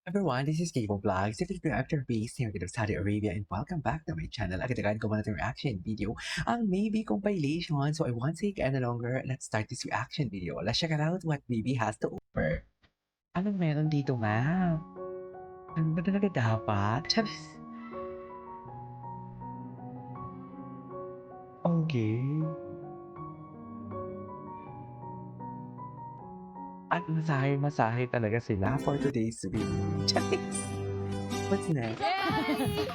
Everyone, this is Cable Vlogs, if you're after based here in Saudi Arabia, and welcome back to my channel. Agad-agad ko muna itong reaction video, ang Maybe compilation. So I won't take any longer, let's start this reaction video. Let's check it out what Maybe has to offer. Anong meron dito, ma'am? Ano ba talaga dapat? Charis. Okay. At masahe talaga sila for today's video. Charis. What's next?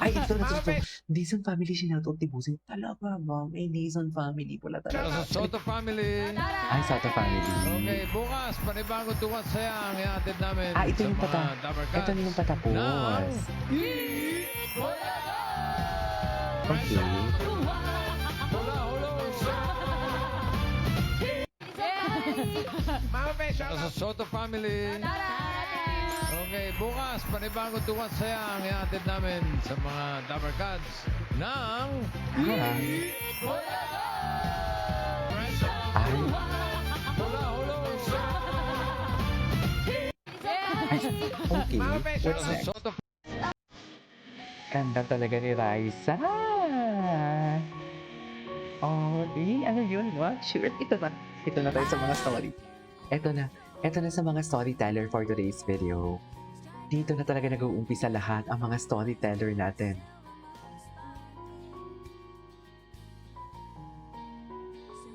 Ay, ito na ito. Dizon family sinautot ni Busing. Talaga ba? May Dizon family pala talaga. Soto family. Ay, Soto family. Okay, bukas, panibagong tuwas saya ang iatid namin Ito sa yung mga Dabber Cats. Ito na yung patapos. Okay. Sa Soto family. Okay, bukas, panibagong tuwas saya ang iatid namin sa mga Dabber Cats ng Ay. Okay. What's next? Soto Ganda talaga ni Raisa. Oh, ano yun? What? Sure, ito na. Ito na tayo sa mga story. Ito na. Ito na sa mga storyteller for today's video. Dito na talaga nag-uumpisa lahat ang mga storyteller natin.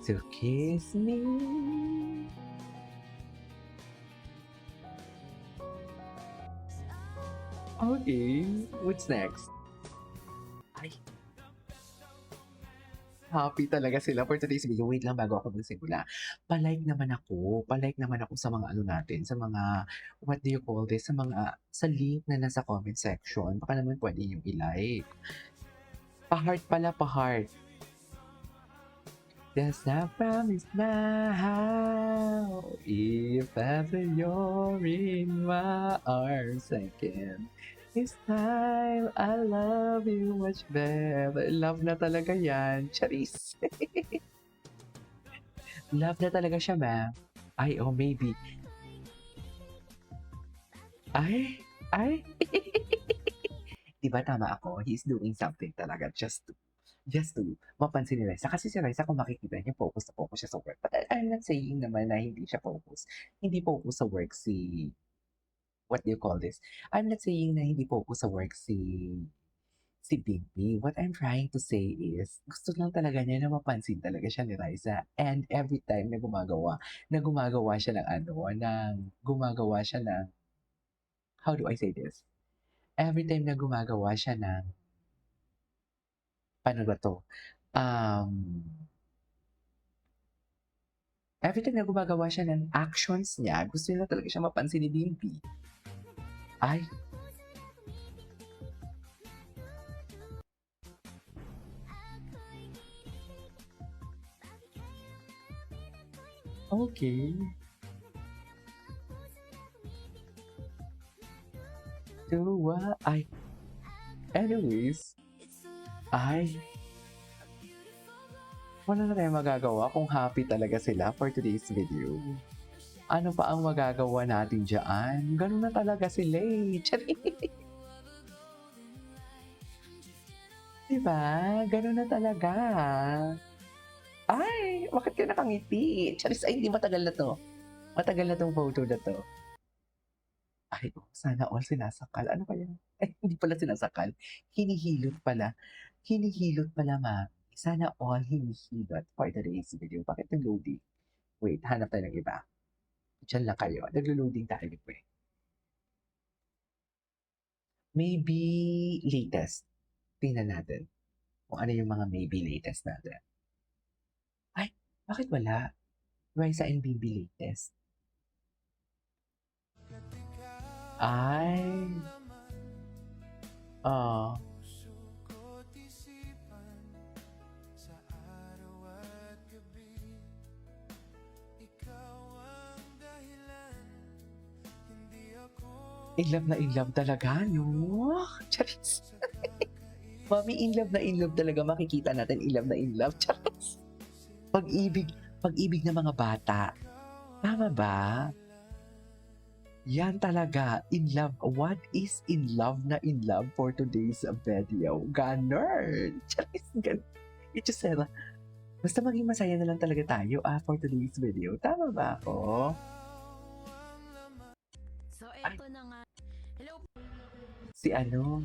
So kiss me. Okay, what's next? Ay. Happy talaga sila for today's video. Wait lang bago ako magsimula. Pa-like naman ako sa mga ano natin, sa mga, what do you call this, sa link na nasa comment section. Baka naman pwede yung i-like. Pa-heart pala, pa-heart. That's not promise now. If ever you're in my arms again. This time, I love you much better. Love na talaga yan. Charis. Love na talaga siya, ma'am. Ay, oh, maybe. Ay. Diba tama ako? He's doing something talaga just to mapansin ni Raisa. Kasi si Raisa, kung makikita niya, focus na focus siya sa work. But I'm not saying naman na hindi siya focus. Hindi focus sa work si, what do you call this? I'm not saying na hindi focus sa work si Bigby. What I'm trying to say is, gusto lang talaga niya na mapansin talaga siya ni Raisa. And every time na gumagawa siya ng, how do I say this? Every time na gumagawa siya ng, paano ba to? Every time na gumagawa siya ng actions niya, gusto niya talaga siya mapansin ni Bimby. Ay. Okay. Ay. Anyways. Ay. Wala na tayong magagawa kung happy talaga sila for today's video. Ano pa ang magagawa natin dyan? Ganun na talaga sila eh. Diba? Ganun na talaga. Ay, bakit ka nakangiti? Charis, ay, hindi matagal na to. Matagal na tong photo na to. Ay, sana all sinasakal. Ano kaya? Ay, hindi pala sinasakal. Hinihilot pala. Hinihilot pala, ma'am. Sana all hinihilot for today's video. Bakit yung loading? Wait, hanap tayo ng iba. Diyan lang kayo. Naglo-loading tayo eh. Maybe latest. Tingnan natin kung ano yung mga maybe latest natin. Ay, bakit wala? Raisa and Bibi latest. Ay. In love talaga, no? Charis. Mami, in love talaga. Makikita natin in love. Charis. Pag-ibig ng mga bata. Tama ba? Yan talaga, in love. What is in love na in love for today's video? Ganun. Charis, ganun. It's just, basta maging masaya na lang talaga tayo for today's video. Tama ba ako? So, Ay. eto na nga. Hello Si ano?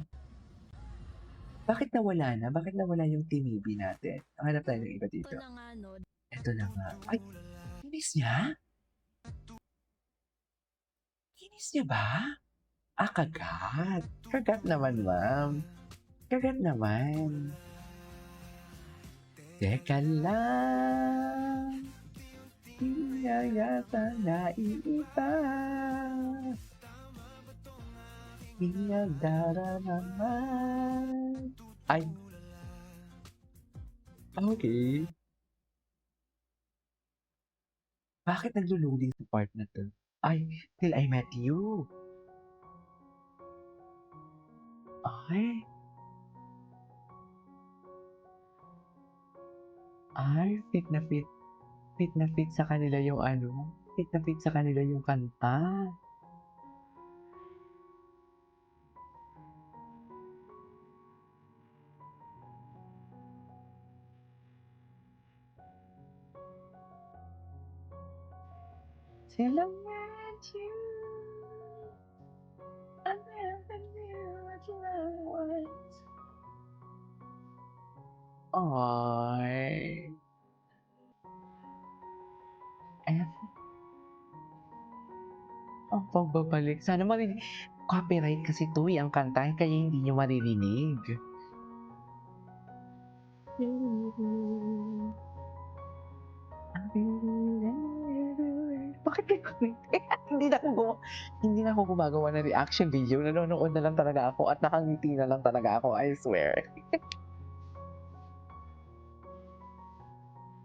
Bakit nawala na? Bakit nawala yung tinibi natin? Hanap tayo ng iba po dito. na nga, no. Ito na nga. Ay, kinis niya? Kinis niya ba? Kagat. Kagat naman, ma'am. Kagat naman. Teka lang. Hindi niya yata naiiba. Pinagdara naman. Ay. Okay. Bakit naglo-loading sa part na to? Ay, Till I Met You. Ay. Ay, fit na fit. Fit na fit sa kanila yung ano. Fit na fit sa kanila yung kanta. Till I met you, I never knew what love was. Ay. Ayan. Ang pagbabalik. Sana marinig. Copyright kasi to ang kanta, kaya hindi nyo maririnig. Bakit ganun? Hindi na ako gumagawa ng reaction video. Nanonood na lang talaga ako at nakangiti na lang talaga ako. I swear.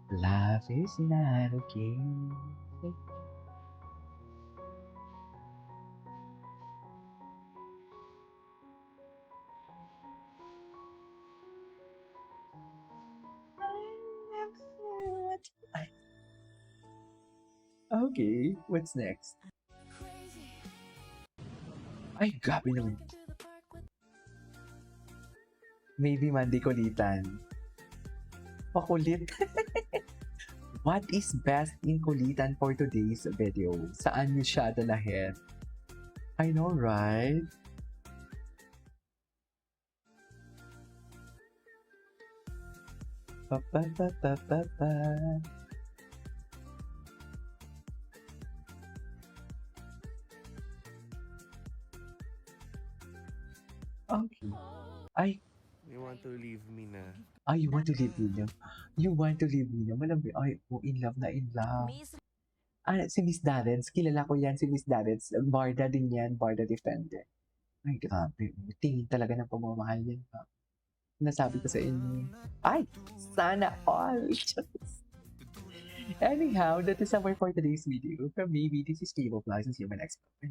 Love is not okay. Ay. Okay, what's next? Ay, gabi naman. Maybe Mandy Kulitan. Pakulit. What is best in kulitan for today's video? Saan nyo siya dalahin? I know, right? Pa pa pa pa pa pa. Okay. Ay, You want to leave me na. you want to leave me na? You want to leave me na? Malabi, ay, in love na in love. Miss Si Miss Darrens. Kilala ko yan, si Miss Darrens. Barda din yan, Barda Defender. Ay, grabe. Tingin talaga ng pamamahal yan. Nasabi ko sa inyo. Ay, sana all. Anyhow, that is our for today's video. From me, this is Cable Plus. And see you in my next one.